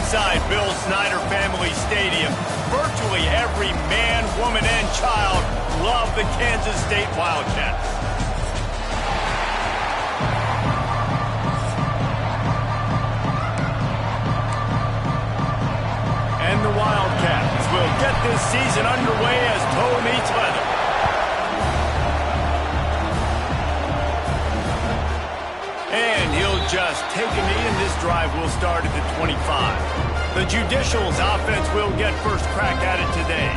Inside Bill Snyder Family Stadium, virtually every man, woman, and child love the Kansas State Wildcats. And the Wildcats will get this season underway as toe meets leather. And he'll just take a knee, and this drive will start at the 25. The Judicials offense will get first crack at it today.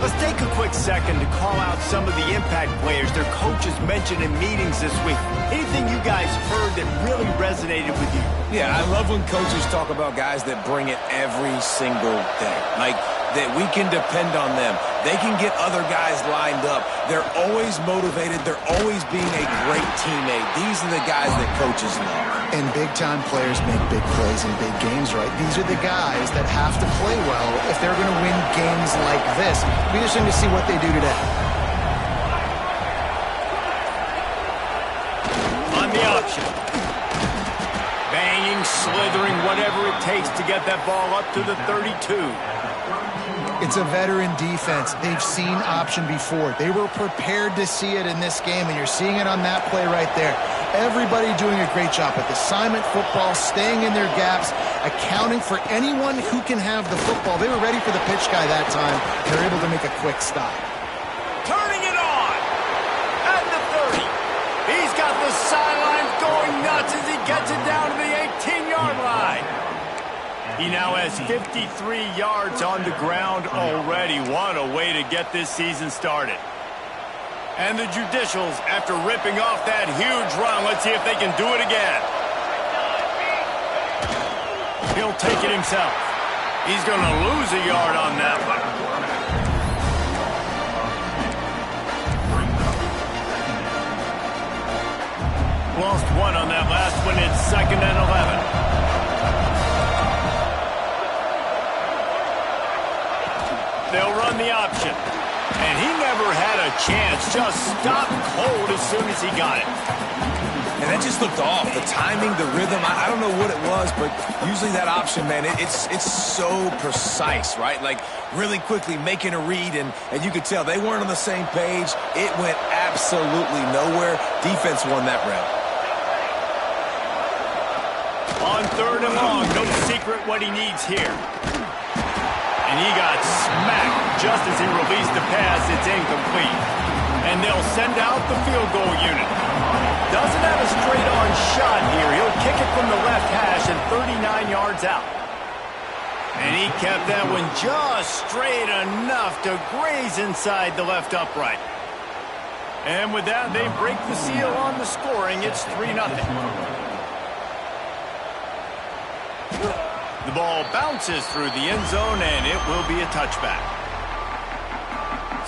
Let's take a quick second to call out some of the impact players their coaches mentioned in meetings this week. Anything you guys heard that really resonated with you? Yeah, I love when coaches talk about guys that bring it every single day. Like, that we can depend on them. They can get other guys lined up. They're always motivated. They're always being a great teammate. These are the guys that coaches love. And big-time players make big plays in big games, right? These are the guys that have to play well if they're going to win games like this. Be interesting to see what they do today. On the option. Banging, slithering, whatever it takes to get that ball up to the 32. It's a veteran defense. They've seen option before. They were prepared to see it in this game, and you're seeing it on that play right there. Everybody doing a great job with assignment football, staying in their gaps, accounting for anyone who can have the football. They were ready for the pitch guy that time. They're able to make a quick stop. Turning it on at the 30. He's got the sidelines going nuts as he gets it down to the 18-yard line. He now has 53 yards on the ground already. What a way to get this season started. And the Judicials, after ripping off that huge run, let's see if they can do it again. He'll take it himself. He's going to lose a yard on that one. Lost one on that last one. It's 2nd and 11. They'll run the option. And he never had a chance. Just stopped cold as soon as he got it. And that just looked off. The timing, the rhythm, I don't know what it was, but usually that option, man, it's so precise, right? Like, really quickly making a read, and you could tell they weren't on the same page. It went absolutely nowhere. Defense won that round. On 3rd and long, no secret what he needs here. And he got smacked just as he released the pass. It's incomplete. And they'll send out the field goal unit. Doesn't have a straight-on shot here. He'll kick it from the left hash and 39 yards out. And he kept that one just straight enough to graze inside the left upright. And with that, they break the seal on the scoring. It's 3-0. The ball bounces through the end zone, and it will be a touchback.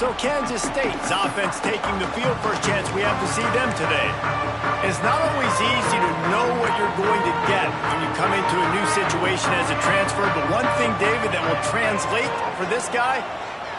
So Kansas State's offense taking the field. First chance we have to see them today. It's not always easy to know what you're going to get when you come into a new situation as a transfer. But one thing, David, that will translate for this guy,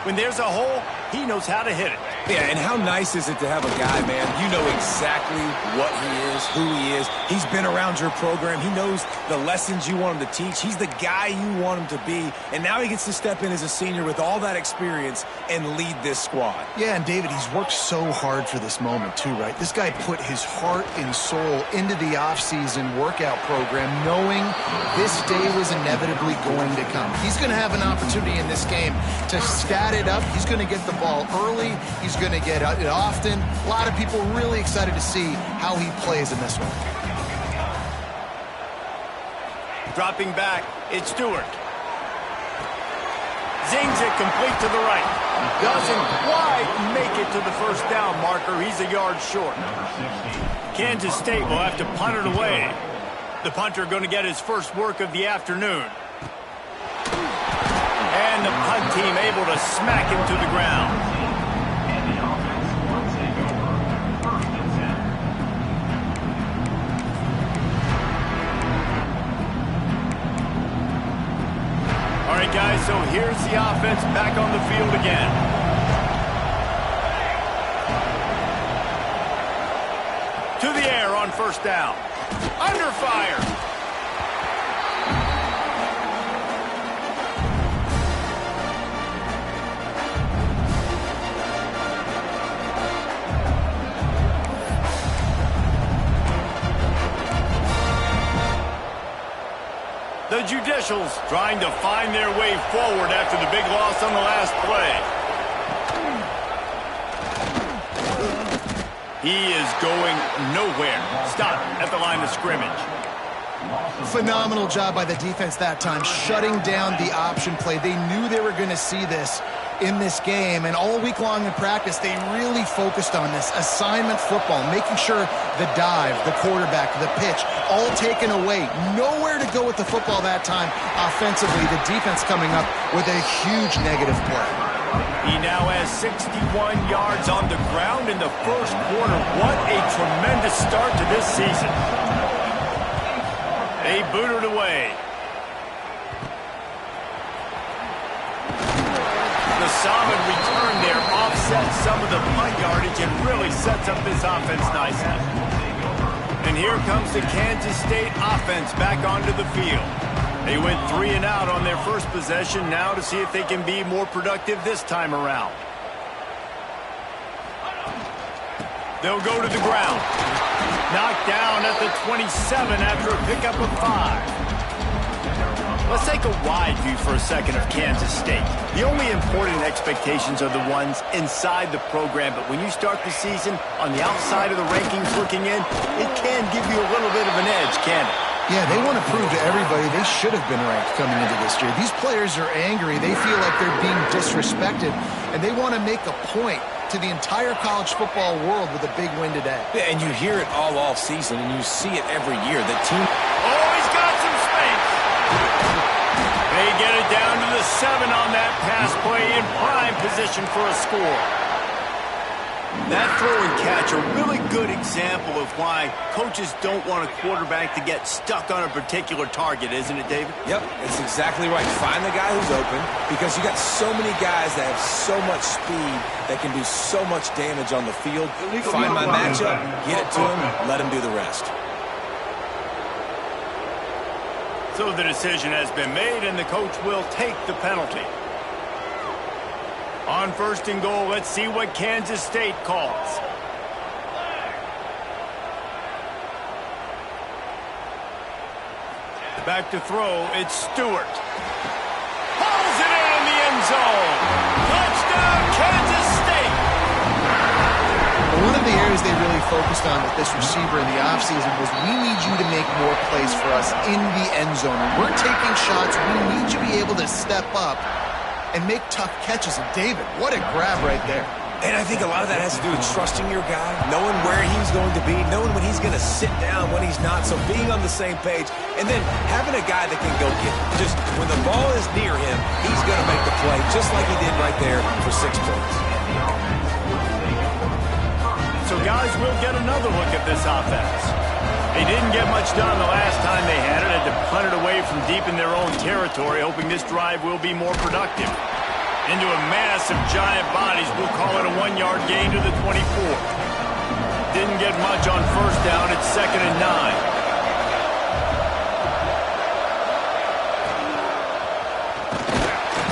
when there's a hole, he knows how to hit it. Yeah, and how nice is it to have a guy, man, you know exactly what he is, who he is. He's been around your program. He knows the lessons you want him to teach. He's the guy you want him to be. And now he gets to step in as a senior with all that experience and lead this squad. Yeah, and David, he's worked so hard for this moment too, right? This guy put his heart and soul into the offseason workout program knowing this day was inevitably going to come. He's going to have an opportunity in this game to stat it up. He's going to get the ball early. He's going to get it often. A lot of people really excited to see how he plays in this one. Dropping back, it's Stewart. Zings it complete to the right. Doesn't quite make it to the first down marker. He's a yard short. Kansas State will have to punt it away. The punter going to get his first work of the afternoon. And the punt team able to smack him to the ground. All right, guys, so here's the offense back on the field again. To the air on first down. Under fire. the Judicials trying to find their way forward after the big loss on the last play. He is going nowhere. Stop at the line of scrimmage. Phenomenal job by the defense that time, shutting down the option play. They knew they were going to see this in this game, and all week long in practice, they really focused on this assignment football, making sure the dive, the quarterback, the pitch, all taken away. Nowhere to go with the football that time offensively. The defense coming up with a huge negative play. He now has 61 yards on the ground in the first quarter. What a tremendous start to this season. They booted away. The solid return there offsets some of the punt yardage and really sets up this offense nicely. And here comes the Kansas State offense back onto the field. They went 3 and out on their first possession, now to see if they can be more productive this time around. They'll go to the ground. Knocked down at the 27 after a pickup of 5. Let's take a wide view for a second of Kansas State. The only important expectations are the ones inside the program, but when you start the season on the outside of the rankings looking in, it can give you a little bit of an edge, can't it? Yeah, they want to prove to everybody they should have been ranked coming into this year. These players are angry. They feel like they're being disrespected, and they want to make a point to the entire college football world with a big win today. Yeah, and you hear it all season, and you see it every year. The team... Oh, he's got some space. They get it down to the 7 on that pass play in prime position for a score. That throw and catch, a really good example of why coaches don't want a quarterback to get stuck on a particular target, isn't it, David? Yep, that's exactly right. Find the guy who's open, because you got so many guys that have so much speed that can do so much damage on the field. Find my matchup, get it to him, let him do the rest. So the decision has been made, and the coach will take the penalty. On 1st and goal, let's see what Kansas State calls. Back to throw, it's Stewart. Hauls it in the end zone. Touchdown, Kansas State. One of the areas they really focused on with this receiver in the offseason was, we need you to make more plays for us in the end zone. We're taking shots. We need you to be able to step up and make tough catches. And David, what a grab right there. And I think a lot of that has to do with trusting your guy, knowing where he's going to be, knowing when he's going to sit down, when he's not, so being on the same page, and then having a guy that can go get it. Just when the ball is near him, he's going to make the play, just like he did right there for 6 points. So guys, we'll get another look at this offense. They didn't get much done the last time they had it. Had to punt it away from deep in their own territory, hoping this drive will be more productive. Into a mass of giant bodies, we'll call it a 1-yard gain to the 24. Didn't get much on 1st down. It's 2nd and 9.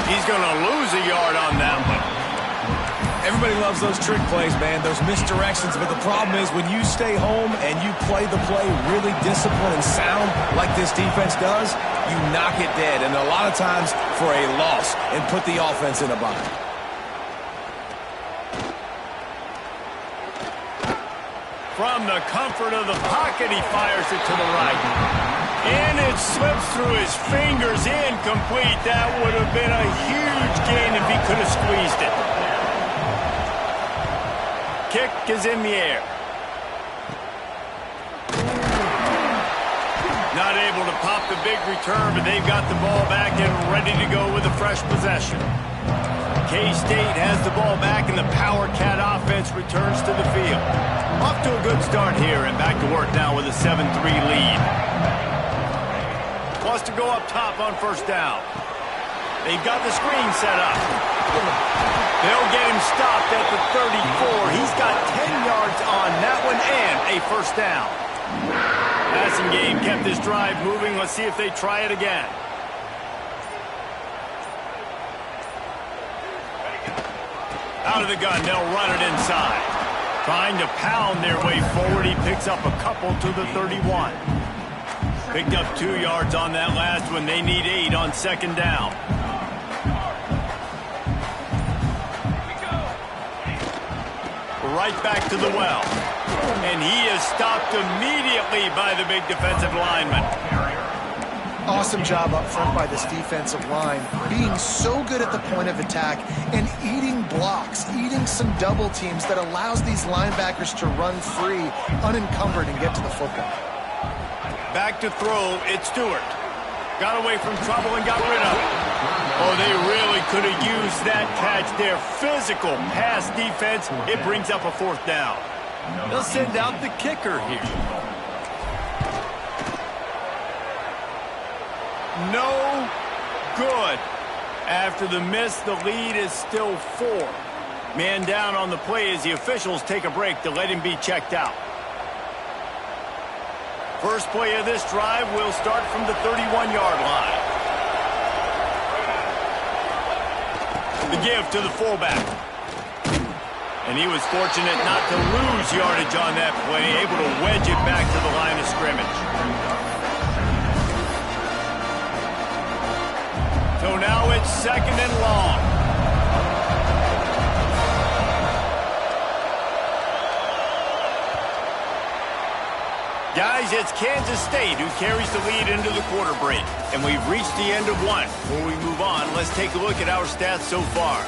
He's going to lose a yard on that one. Everybody loves those trick plays, man, those misdirections, but the problem is when you stay home and you play the play really disciplined and sound like this defense does, you knock it dead, and a lot of times for a loss, and put the offense in a bind. From the comfort of the pocket, he fires it to the right. And it slips through his fingers, incomplete. That would have been a huge gain if he could have squeezed it. Kick is in the air. Not able to pop the big return, but they've got the ball back and ready to go with a fresh possession. K-State has the ball back, and the Power Cat offense returns to the field. Off to a good start here, and back to work now with a 7-3 lead. Wants to go up top on 1st down. They've got the screen set up. They'll get him stopped at the 34. He's got 10 yards on that one and a 1st down. Passing game kept this drive moving. Let's see if they try it again. Out of the gun, they'll run it inside. Trying to pound their way forward. He picks up a couple to the 31. Picked up 2 yards on that last one. They need 8 on second down. Right back to the well. And he is stopped immediately by the big defensive lineman. Awesome job up front by this defensive line, being so good at the point of attack and eating blocks, eating some double teams that allows these linebackers to run free, unencumbered, and get to the football. Back to throw, it's Stewart. Got away from trouble and got rid of it. Oh, they really could have used that catch there. Physical pass defense. It brings up a 4th down. They'll send out the kicker here. No good. After the miss, the lead is still 4. Man down on the play as the officials take a break to let him be checked out. First play of this drive will start from the 31-yard line. The give to the fullback. And he was fortunate not to lose yardage on that play, able to wedge it back to the line of scrimmage. So now it's 2nd and long. Guys, it's Kansas State who carries the lead into the quarter break. And we've reached the end of one. Before we move on, let's take a look at our stats so far.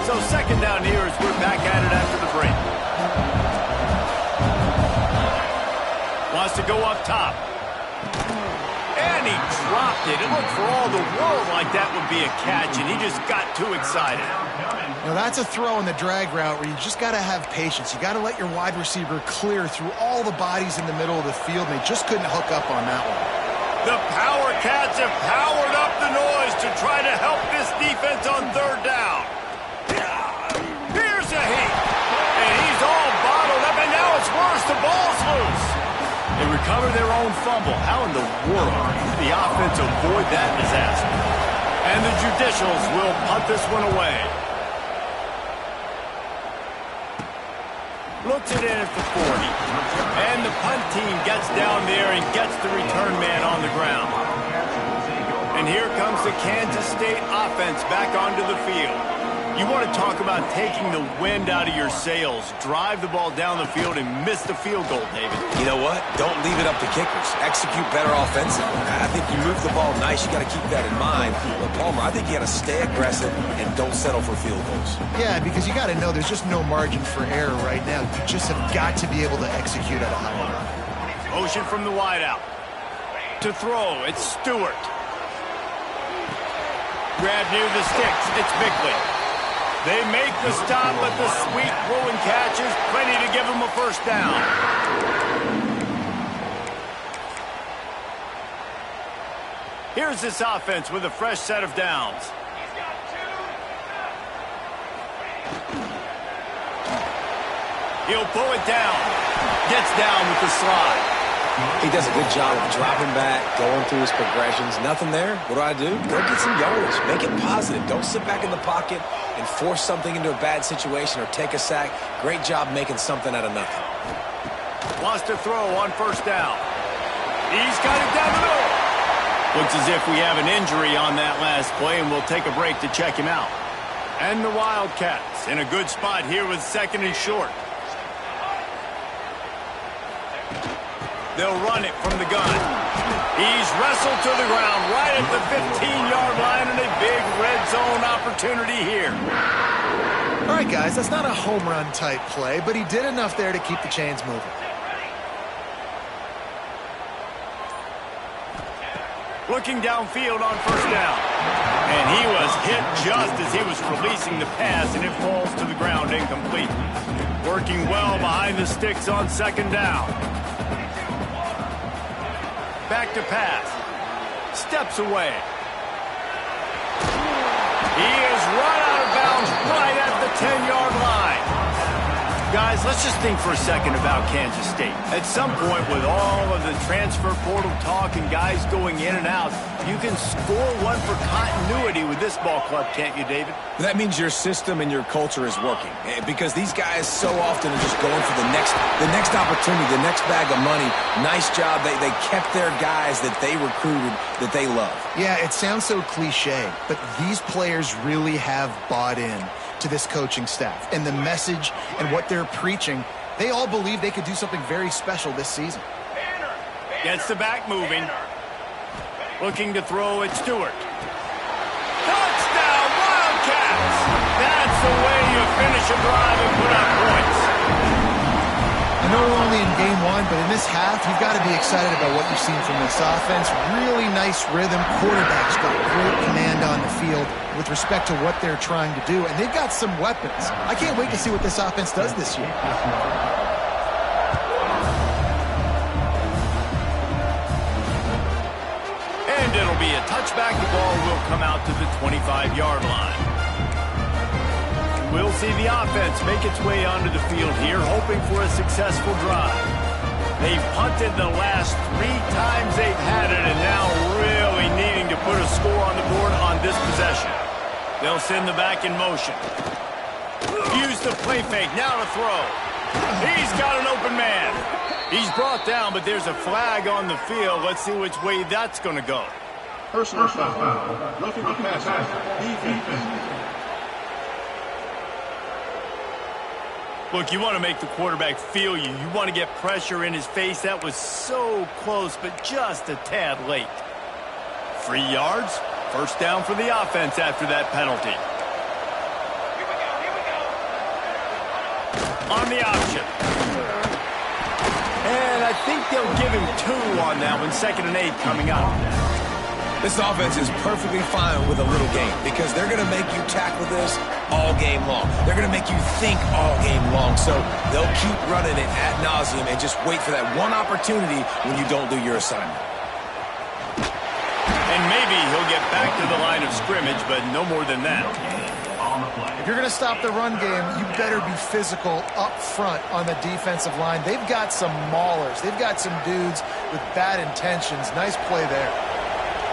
So 2nd down here as we're back at it after the break. Wants to go up top. And he dropped it. It looked for all the world like that would be a catch, and he just got too excited. Now that's a throw in the drag route where you just got to have patience. You got to let your wide receiver clear through all the bodies in the middle of the field, and they just couldn't hook up on that one. The Power Cats have powered up the noise to try to help this defense on 3rd down. Here's a hit. And he's all bottled up, and now it's worse. The ball's loose. They recover their own fumble. How in the world did the offense avoid that disaster? And the Judicials will punt this one away. Looks it in at the 40. And the punt team gets down there and gets the return man on the ground. And here comes the Kansas State offense back onto the field. You want to talk about taking the wind out of your sails. Drive the ball down the field and miss the field goal, David. You know what? Don't leave it up to kickers. Execute better offensively. I think you move the ball nice. You got to keep that in mind. But Palmer, I think you got to stay aggressive and don't settle for field goals. Yeah, because you got to know there's just no margin for error right now. You just have got to be able to execute at a high level. Motion from the wideout. To throw, it's Stewart. Grab near the sticks, it's Bickley. They make the stop, but the sweet throw and catch is plenty to give them a 1st down. Here's this offense with a fresh set of downs. He'll pull it down. Gets down with the slide. He does a good job of dropping back, going through his progressions. Nothing there. What do? Go get some yardage. Make it positive. Don't sit back in the pocket and force something into a bad situation or take a sack. Great job making something out of nothing. Wants to throw on 1st down. He's got it down the middle. Looks as if we have an injury on that last play, and we'll take a break to check him out. And the Wildcats in a good spot here with 2nd and short. They'll run it from the gun. He's wrestled to the ground right at the 15-yard line, and a big red zone opportunity here. All right, guys, that's not a home run type play, but he did enough there to keep the chains moving. Looking downfield on 1st down. And he was hit just as he was releasing the pass, and it falls to the ground incomplete. Working well behind the sticks on 2nd down. Back to pass. Steps away. He is run out of bounds right at the 10-yard line. Guys, let's just think for a second about Kansas State. At some point, with all of the transfer portal talk and guys going in and out, you can score one for continuity with this ball club, can't you, David? That means your system and your culture is working, because these guys so often are just going for the next opportunity, the next bag of money. Nice job. They kept their guys that they recruited, that they love. Yeah, it sounds so cliche, but these players really have bought in to this coaching staff and the message and what they're preaching. They all believe they could do something very special this season. Gets the back moving. Looking to throw at Stewart. Touchdown, Wildcats! That's the way you finish a drive and put up points. I know we're only in game one, but in this half, you've got to be excited about what you've seen from this offense. Really nice rhythm. Quarterback's got great command on the field with respect to what they're trying to do, and they've got some weapons. I can't wait to see what this offense does this year. And it'll be a touchback. The ball will come out to the 25-yard line. We'll see the offense make its way onto the field here, hoping for a successful drive. They've punted the last 3 times they've had it, and now really needing to put a score on the board on this possession. They'll send the back in motion. Use the play fake, now to throw. He's got an open man. He's brought down, but there's a flag on the field. Let's see which way that's going to go. Personal foul. Roughing the passer. Defense. Look, you want to make the quarterback feel you. You want to get pressure in his face. That was so close, but just a tad late. 3 yards. First down for the offense after that penalty. On the option. And I think they'll give him 2 on that one. 2nd and 8 coming up. This offense is perfectly fine with a little game because they're going to make you tackle this all game long. They're going to make you think all game long. So they'll keep running it ad nauseum and just wait for that one opportunity when you don't do your assignment. And maybe he'll get back to the line of scrimmage, but no more than that. If you're going to stop the run game, you better be physical up front on the defensive line. They've got some maulers. They've got some dudes with bad intentions. Nice play there.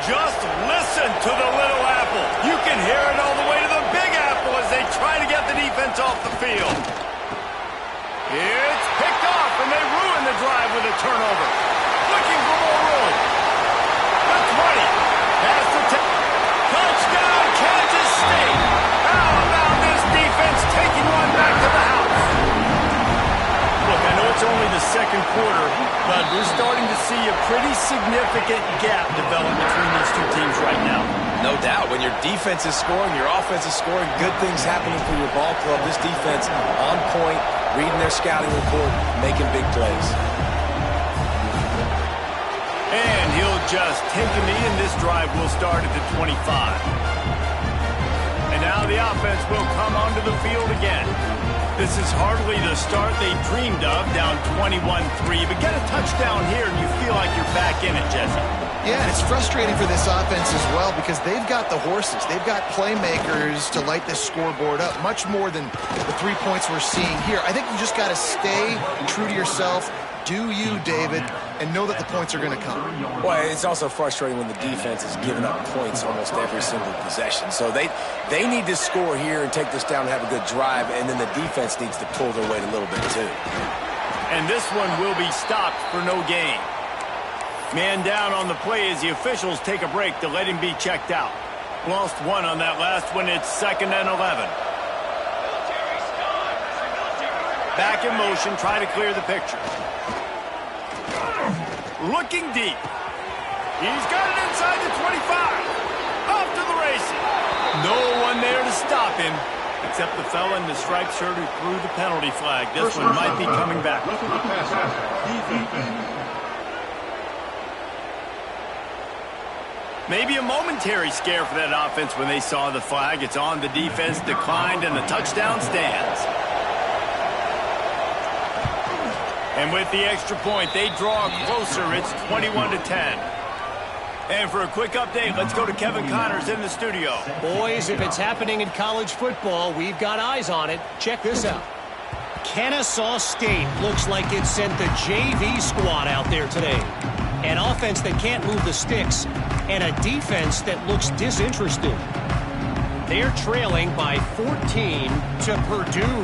Just listen to the little apple. You can hear it all the way to the big apple as they try to get the defense off the field. It's picked off, and they ruin the drive with a turnover. Looking for more room. The 20. Pass to touchdown, Kansas State. How about this defense taking one back to the house? Look, I know it's only the 2nd quarter, but we're starting to see a pretty significant gap develop between these 2 teams right now. No doubt. When your defense is scoring, your offense is scoring, good things happening for your ball club. This defense on point, reading their scouting report, making big plays. And he'll just take a knee, and this drive will start at the 25. And now the offense will come onto the field again. This is hardly the start they dreamed of, down 21-3. But get a touchdown here, and you feel like you're back in it, Jesse. Yeah, it's frustrating for this offense as well because they've got the horses. They've got playmakers to light this scoreboard up, much more than the 3 points we're seeing here. I think you just got to stay true to yourself. Do you, David, and know that the points are going to come. Well, it's also frustrating when the defense is giving up points almost every single possession. So they need to score here and take this down and have a good drive, and then the defense needs to pull their weight a little bit too. And this one will be stopped for no gain. Man down on the play as the officials take a break to let him be checked out. Lost 1 on that last one. It's 2nd and 11. Back in motion, try to clear the picture. Looking deep. He's got it inside the 25. Off to the races. No one there to stop him, except the fella in the striped shirt who threw the penalty flag. This one might be coming back. Maybe a momentary scare for that offense when they saw the flag. It's on the defense, declined, and the touchdown stands. And with the extra point, they draw closer. It's 21-10. And for a quick update, let's go to Kevin Connors in the studio. Boys, if it's happening in college football, we've got eyes on it. Check this out. Kennesaw State looks like it sent the JV squad out there today. An offense that can't move the sticks, and a defense that looks disinterested. They're trailing by 14 to Purdue.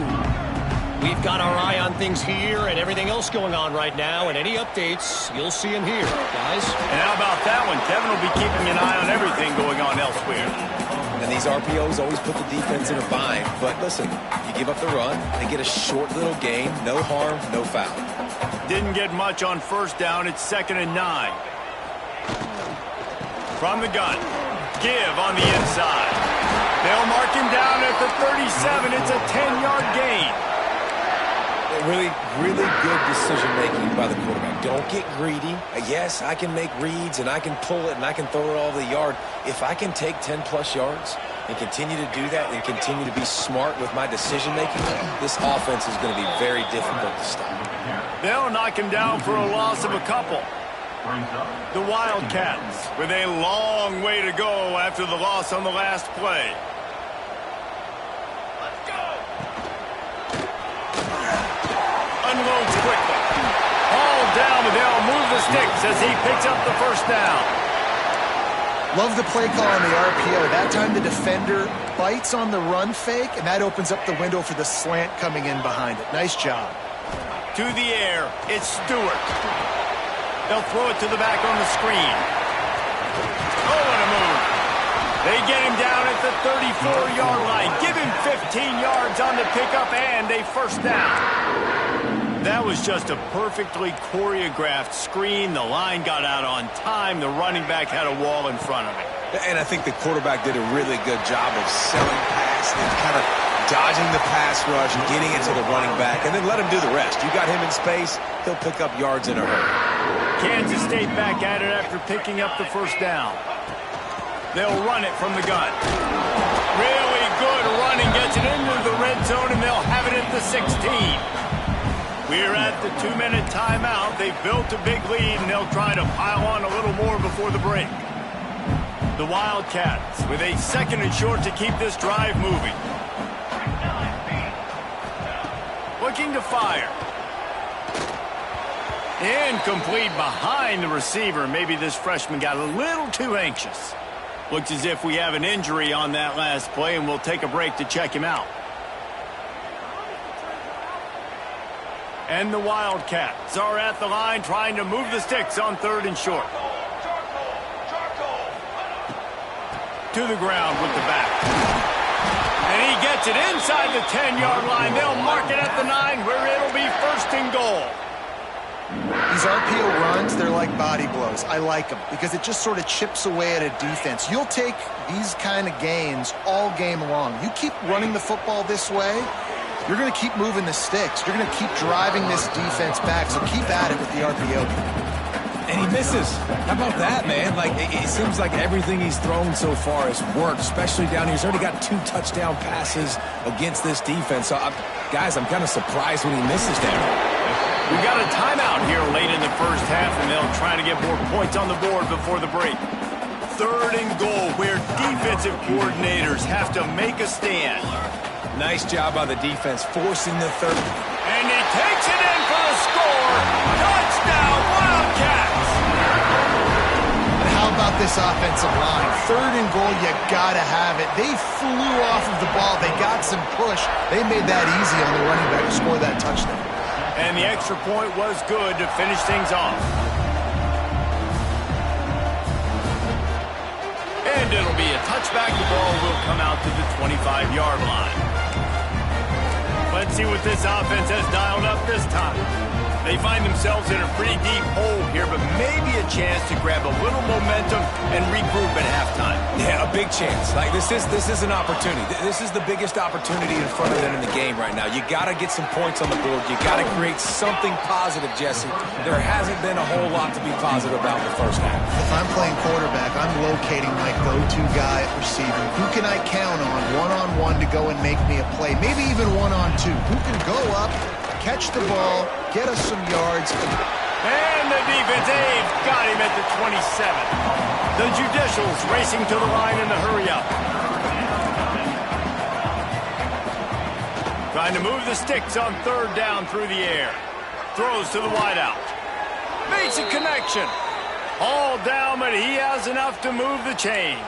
We've got our eye on things here and everything else going on right now, and any updates, you'll see them here, guys. And how about that one? Kevin will be keeping an eye on everything going on elsewhere. And these RPOs always put the defense in a bind. But listen, you give up the run, they get a short little gain, no harm, no foul. Didn't get much on first down. It's 2nd and 9. From the gun. Give on the inside. They'll mark him down at the 37. It's a 10-yard gain. Really, really good decision-making by the quarterback. Don't get greedy. Yes, I can make reads, and I can pull it, and I can throw it all the yard. If I can take 10-plus yards and continue to do that and continue to be smart with my decision-making, this offense is going to be very difficult to stop. They'll knock him down for a loss of a couple. The Wildcats with a long way to go after the loss on the last play. Unloads quickly. All down, but they'll move the sticks as he picks up the first down. Love the play call on the RPO. That time the defender bites on the run fake, and that opens up the window for the slant coming in behind it. Nice job. To the air, it's Stewart. They'll throw it to the back on the screen. Oh, what a move. They get him down at the 34-yard line. Give him 15 yards on the pickup and a first down. That was just a perfectly choreographed screen. The line got out on time. The running back had a wall in front of him. And I think the quarterback did a really good job of selling past and kind of dodging the pass rush and getting it to the running back, and then let him do the rest. You got him in space, he'll pick up yards in a hurry. Kansas State back at it after picking up the first down. They'll run it from the gun. Really good running, gets it into the red zone, and they'll have it at the 16. We're at the 2-minute timeout. They've built a big lead, and they'll try to pile on a little more before the break. The Wildcats with a 2nd and short to keep this drive moving. Looking to fire. Incomplete behind the receiver. Maybe this freshman got a little too anxious. Looks as if we have an injury on that last play, and we'll take a break to check him out. And the Wildcats are at the line trying to move the sticks on 3rd and short. To the ground with the back. And he gets it inside the 10-yard line. They'll mark it at the 9 where it'll be 1st and goal. These RPO runs, they're like body blows. I like them because it just sort of chips away at a defense. You'll take these kind of gains all game long. You keep running the football this way, you're going to keep moving the sticks. You're going to keep driving this defense back, so keep at it with the RPO. And he misses. How about that, man? Like, it seems like everything he's thrown so far has worked, especially down here. He's already got 2 touchdown passes against this defense. So, guys, I'm kind of surprised when he misses down. We've got a timeout here late in the first half, and they'll try to get more points on the board before the break. 3rd and goal, where defensive coordinators have to make a stand. Nice job by the defense, forcing the 3rd. And he takes it in for the score. Touchdown, Wildcats! And how about this offensive line? 3rd and goal, you gotta have it. They flew off of the ball. They got some push. They made that easy on the running back to score that touchdown. And the extra point was good to finish things off. And it'll be a touchback. The ball will come out to the 25-yard line. Let's see what this offense has dialed up this time. They find themselves in a pretty deep hole here, but maybe a chance to grab a little momentum and regroup at halftime. Yeah, a big chance. Like, this is an opportunity. This is the biggest opportunity in front of them in the game right now. You got to get some points on the board. You got to create something positive, Jesse. There hasn't been a whole lot to be positive about in the first half. If I'm playing quarterback, I'm locating my go-to guy at receiver. Who can I count on one-on-one to go and make me a play? Maybe even one-on-two. Who can go up, catch the ball, get us some yards. And the defense, they've got him at the 27. The Judicials racing to the line in the hurry-up. Trying to move the sticks on third down through the air. Throws to the wideout. Makes a connection. All down, but he has enough to move the chains.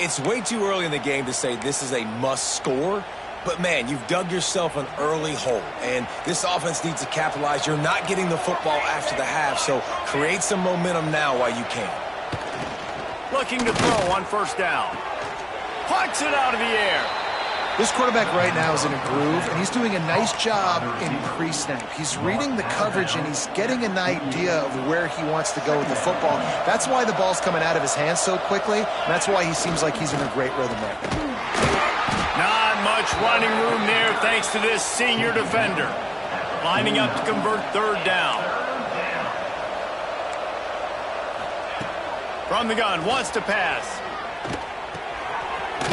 It's way too early in the game to say this is a must score. But, man, you've dug yourself an early hole, and this offense needs to capitalize. You're not getting the football after the half, so create some momentum now while you can. Looking to throw on first down. Plucks it out of the air. This quarterback right now is in a groove, and he's doing a nice job in pre-snap. He's reading the coverage, and he's getting an idea of where he wants to go with the football. That's why the ball's coming out of his hands so quickly, and that's why he seems like he's in a great rhythm right now. Not much running room there thanks to this senior defender. Lining up to convert third down. From the gun, wants to pass.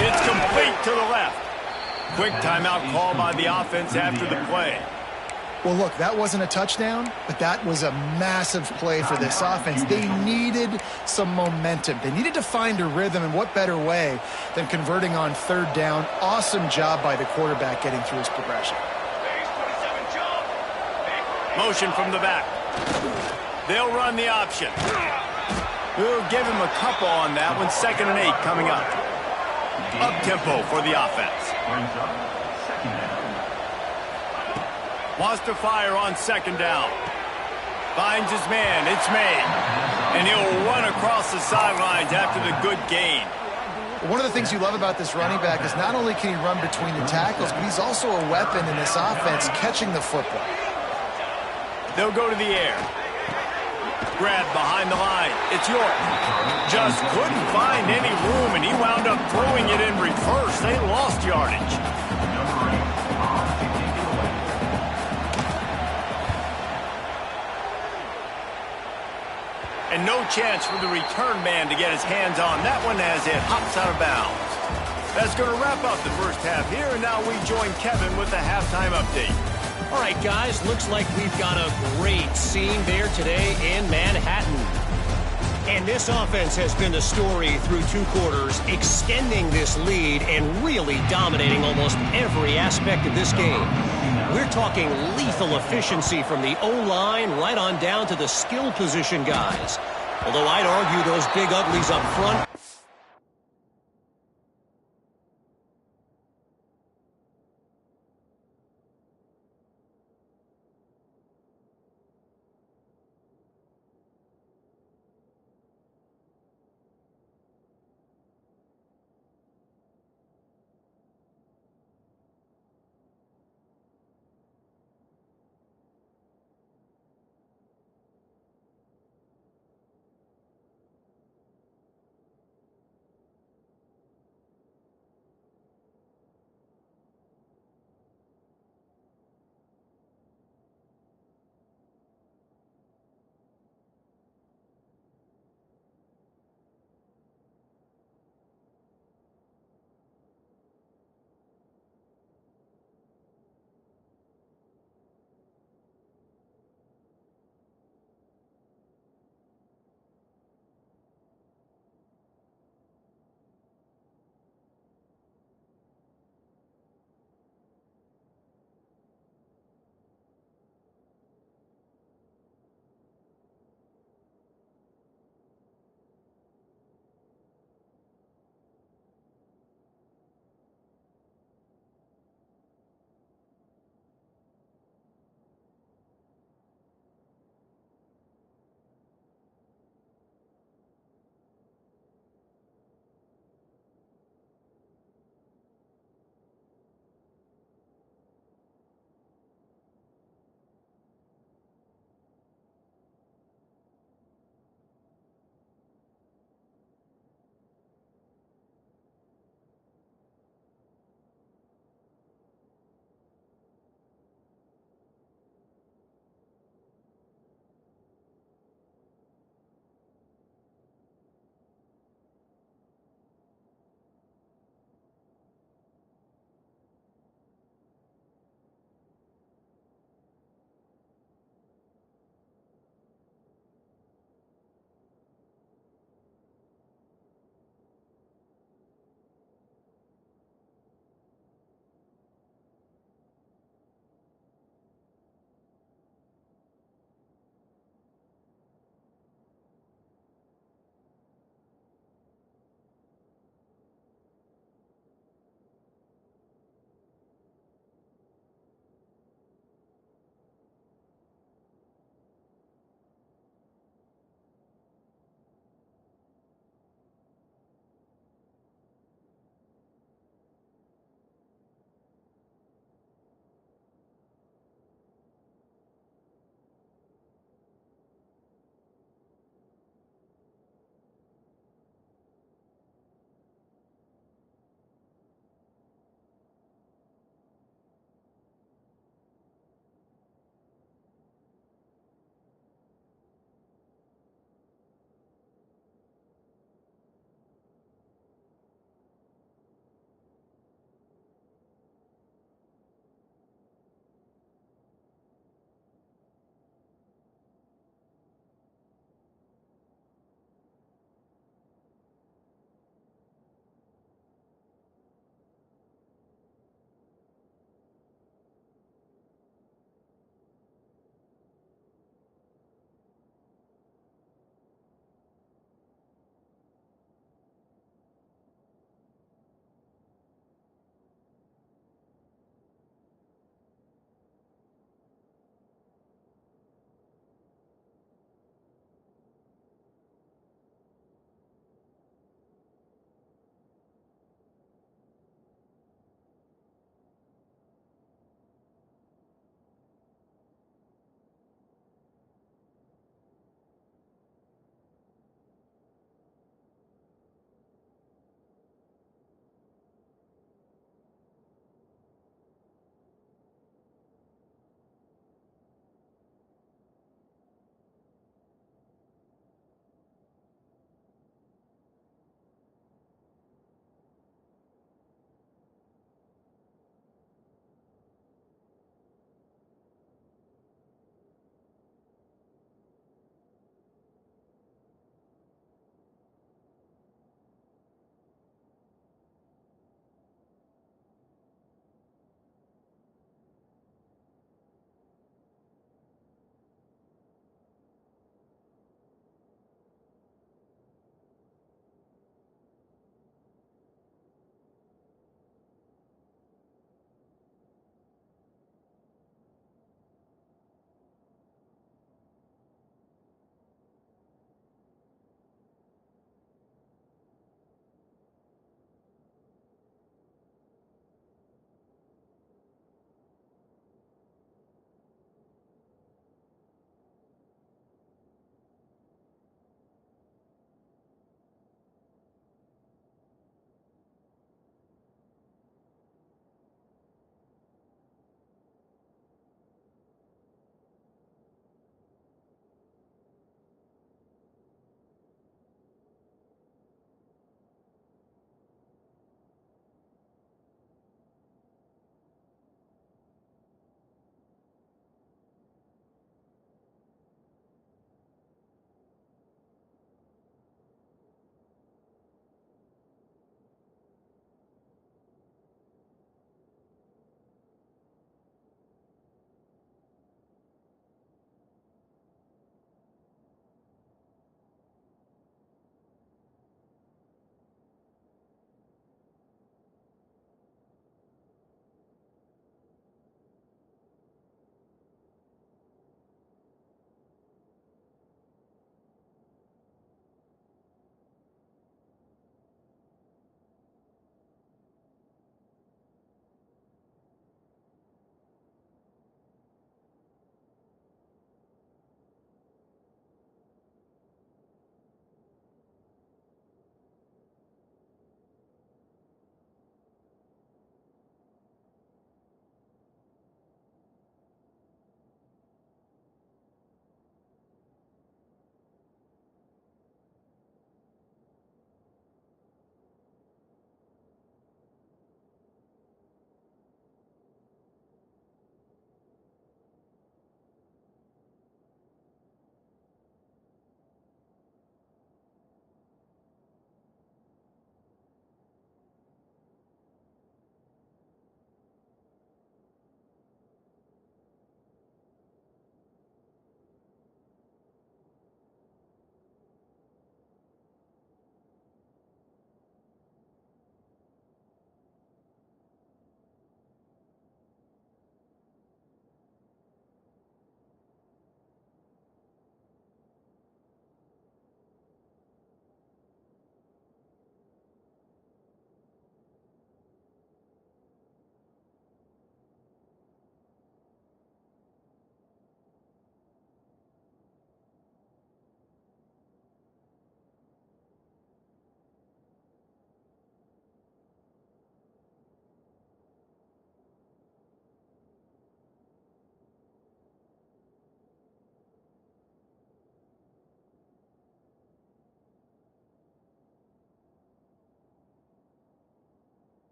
It's complete to the left. Quick timeout call by the offense after the play. Well, look, that wasn't a touchdown, but that was a massive play for this offense. They needed some momentum. They needed to find a rhythm, and what better way than converting on third down. Awesome job by the quarterback getting through his progression. Motion from the back. They'll run the option. We'll give him a couple on that one. 2nd and 8 coming up. Up-tempo for the offense. Wants to fire on 2nd down. Finds his man. It's made. And he'll run across the sidelines after the good gain. One of the things you love about this running back is not only can he run between the tackles, but he's also a weapon in this offense catching the football. They'll go to the air. Grab behind the line. It's York. Just couldn't find any room, and he wound up throwing it in reverse. They lost yardage. And no chance for the return man to get his hands on that one as it hops out of bounds. That's going to wrap up the first half here, and now we join Kevin with the halftime update. All right, guys, looks like we've got a great scene there today in Manhattan. And this offense has been the story through 2 quarters, extending this lead and really dominating almost every aspect of this game. We're talking lethal efficiency from the O-line right on down to the skill position guys. Although I'd argue those big uglies up front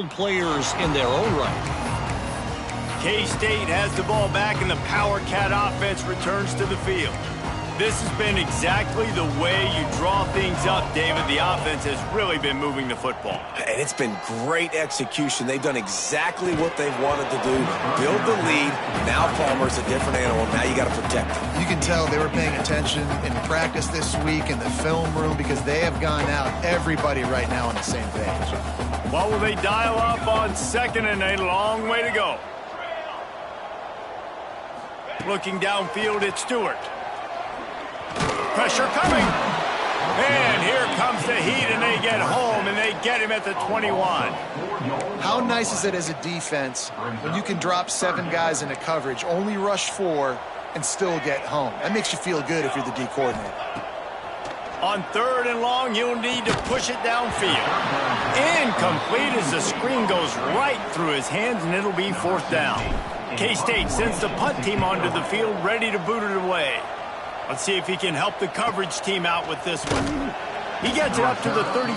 players in their own right. K-State has the ball back, and the Power Cat offense returns to the field. This has been exactly the way you draw things up, David. The offense has really been moving the football. And it's been great execution. They've done exactly what they've wanted to do. Build the lead. Now Palmer's a different animal. Now you got to protect him. You can tell they were paying attention in practice this week in the film room because they have gone out, everybody right now on the same page. What will they dial up on 2nd and a long way to go? Looking downfield at Stewart. Pressure coming. And here comes the heat, and they get home, and they get him at the 21. How nice is it as a defense when you can drop 7 guys into coverage, only rush 4, and still get home? That makes you feel good if you're the D coordinator. On 3rd and long, you'll need to push it downfield. Incomplete as the screen goes right through his hands, and it'll be 4th down. K-State sends the punt team onto the field, ready to boot it away. Let's see if he can help the coverage team out with this one. He gets it up to the 30.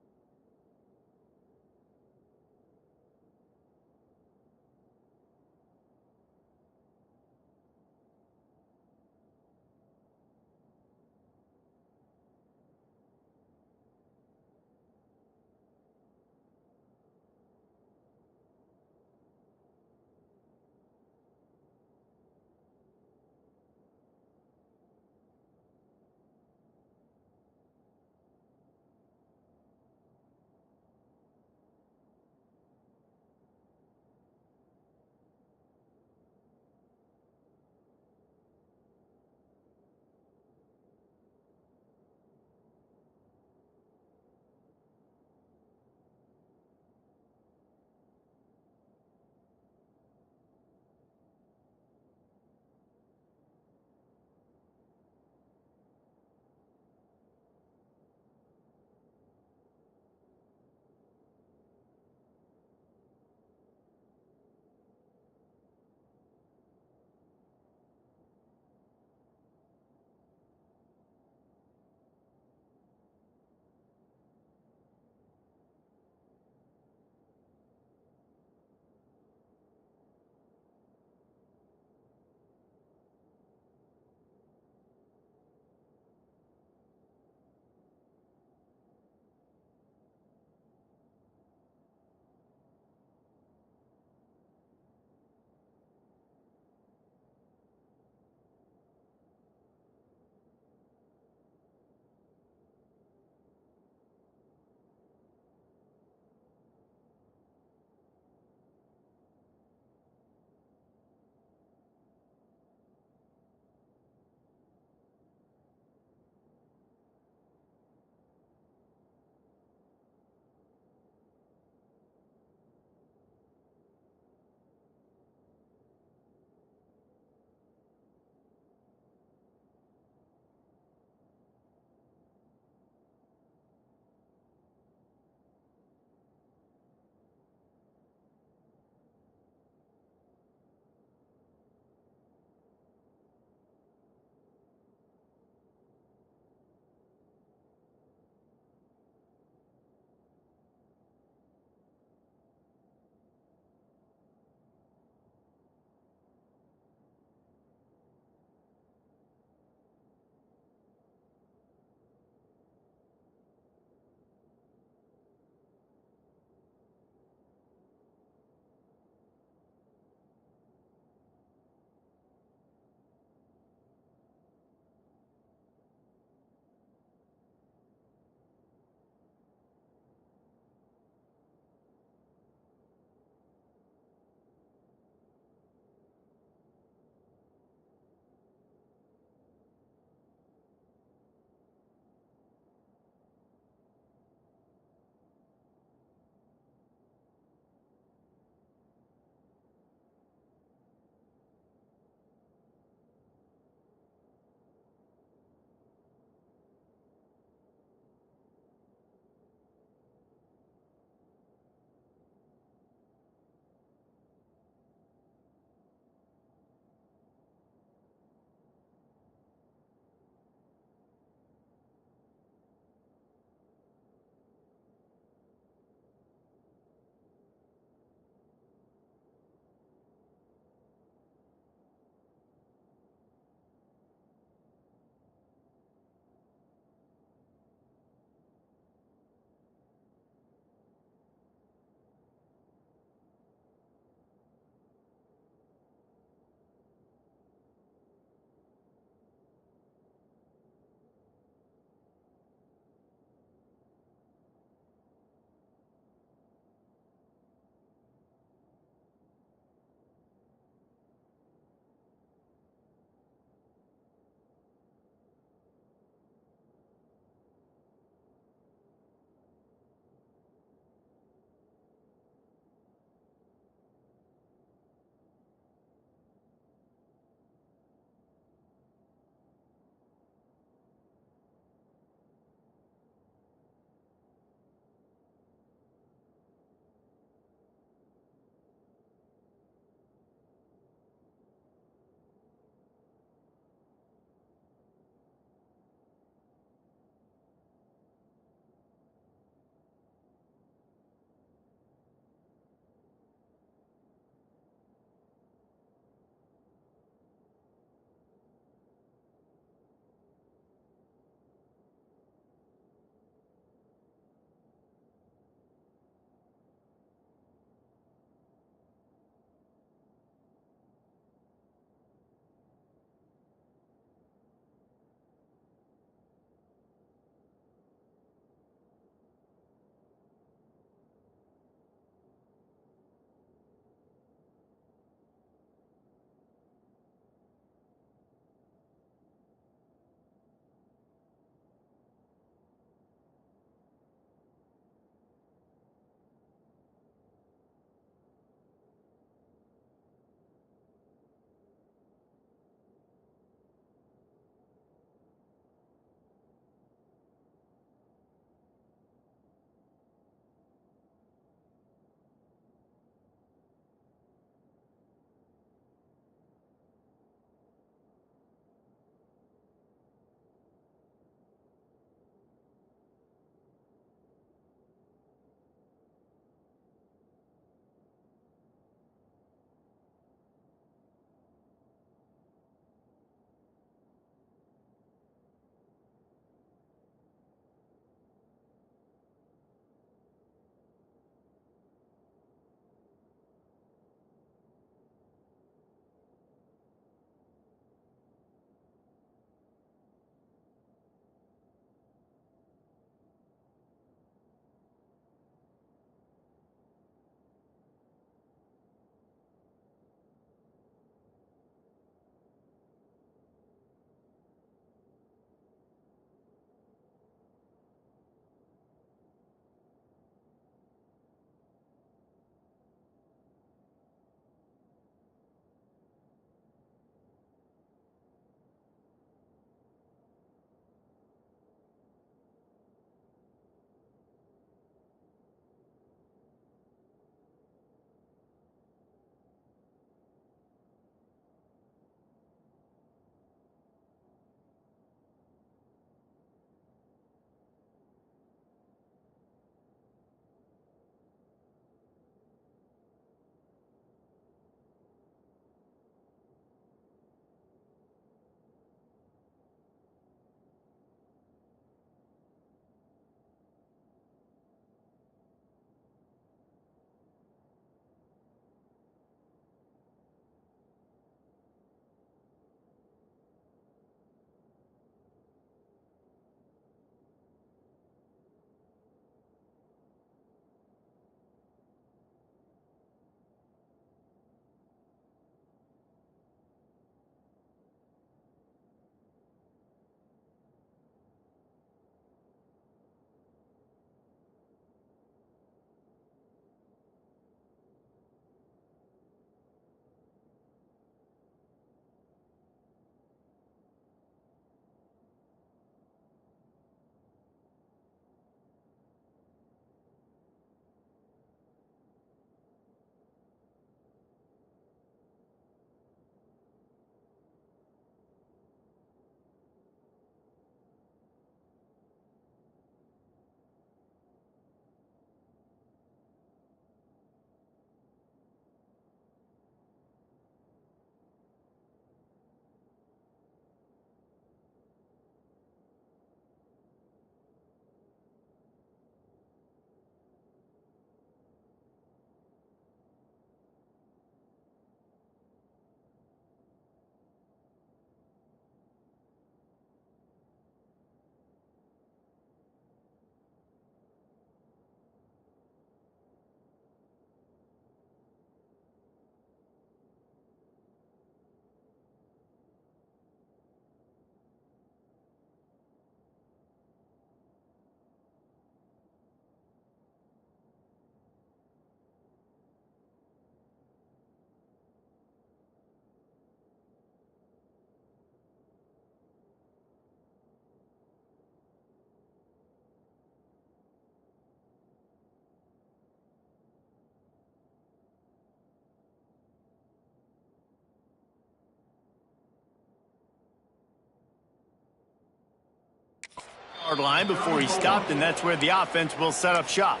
line before he stopped, and that's where the offense will set up shop.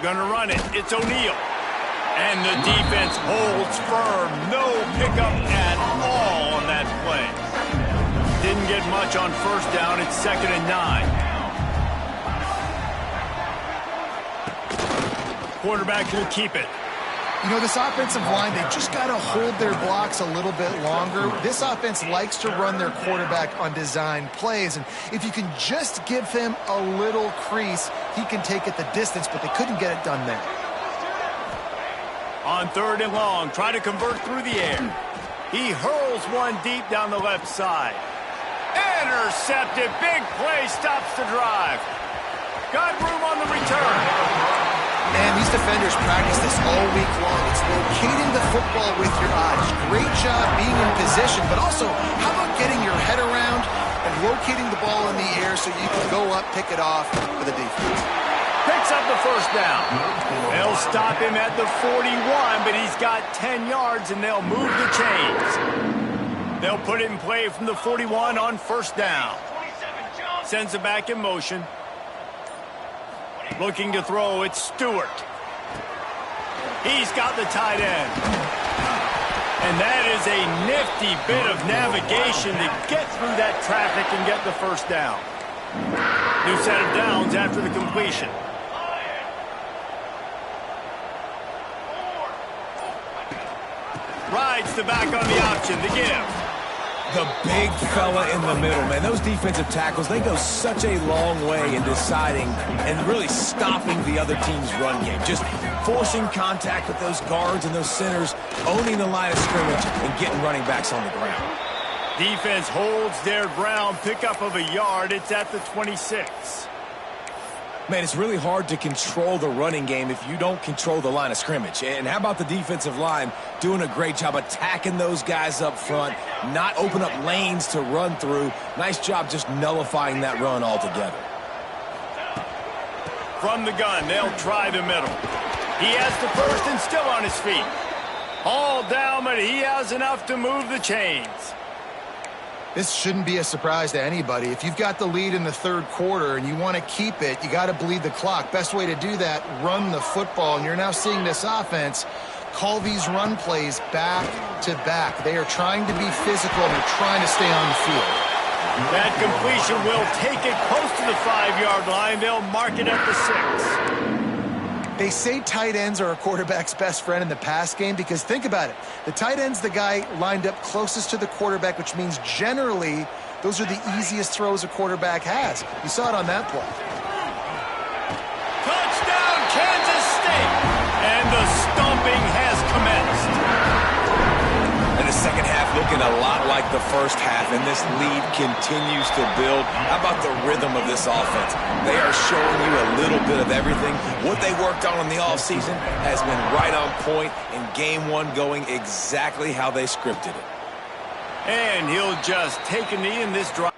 Gonna run it. It's O'Neal. And the defense holds firm. No pickup at all on that play. Didn't get much on first down. It's 2nd and 9. Quarterback will keep it. You know, this offensive line, they just got to hold their blocks a little bit longer. This offense likes to run their quarterback on design plays, and if you can just give him a little crease, he can take it the distance, but they couldn't get it done there. On 3rd and long, try to convert through the air. He hurls one deep down the left side. Intercepted. Big play stops the drive. Got room on the return. Man, these defenders practice this all week long. It's locating the football with your eyes. Great job being in position, but also, how about getting your head around and locating the ball in the air so you can go up, pick it off for the defense. Picks up the first down. They'll stop him at the 41, but he's got 10 yards, and they'll move the chains. They'll put it in play from the 41 on first down. Sends it back in motion. Looking to throw, it's Stewart. He's got the tight end. And that is a nifty bit of navigation to get through that traffic and get the first down. New set of downs after the completion. Rides the back on the option, the give. The big fella in the middle, man. Those defensive tackles, they go such a long way in deciding and really stopping the other team's run game. Just forcing contact with those guards and those centers, owning the line of scrimmage, and getting running backs on the ground. Defense holds their ground, pickup of a yard. It's at the 26. Man, it's really hard to control the running game if you don't control the line of scrimmage. And how about the defensive line doing a great job attacking those guys up front, not open up lanes to run through. Nice job just nullifying that run altogether. From the gun, they'll try the middle. He has the first and still on his feet. All down, but he has enough to move the chains. This shouldn't be a surprise to anybody. If you've got the lead in the 3rd quarter and you want to keep it, you got to bleed the clock. Best way to do that, run the football. And you're now seeing this offense call these run plays back to back. They are trying to be physical and they're trying to stay on the field. That completion will take it close to the 5-yard line. They'll mark it at the 6. They say tight ends are a quarterback's best friend in the pass game because think about it. The tight end's the guy lined up closest to the quarterback, which means generally those are the easiest throws a quarterback has. You saw it on that play. Touchdown, Kansas State! And the stomping has commenced. And the second half looking a lot like the first half, and this lead continues to build. How about the rhythm of this offense? They are showing you a little bit of everything. What they worked on in the offseason has been right on point, and game one going exactly how they scripted it. And he'll just take a knee in this drive.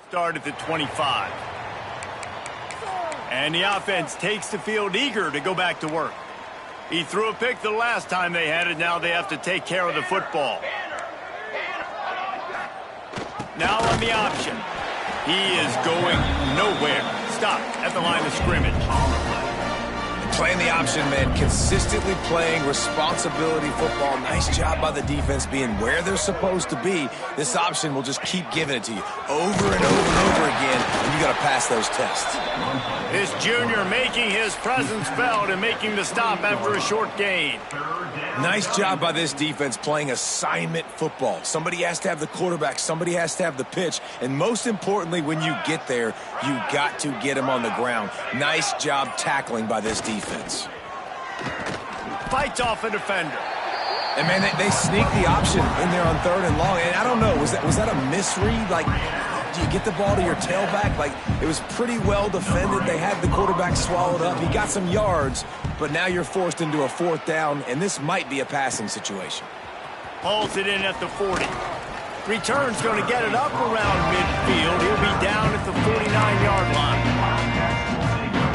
Start at the 25. And the offense takes the field eager to go back to work. He threw a pick the last time they had it. Now they have to take care of the football. Now on the option. He is going nowhere. Stop at the line of scrimmage. Playing the option, man. Consistently playing responsibility football. Nice job by the defense being where they're supposed to be. This option will just keep giving it to you over and over and over again, and you got to pass those tests. This junior making his presence felt and making the stop after a short gain. Nice job by this defense playing assignment football. Somebody has to have the quarterback. Somebody has to have the pitch. And most importantly, when you get there, you got to get him on the ground. Nice job tackling by this defense. Fights off a defender. And, man, they sneak the option in there on 3rd and long. And I don't know, was that a misread? Like, do you get the ball to your tailback? Like, it was pretty well defended. They had the quarterback swallowed up. He got some yards, but now you're forced into a 4th down, and this might be a passing situation. Hauls it in at the 40. Return's going to get it up around midfield. He'll be down at the 49-yard line.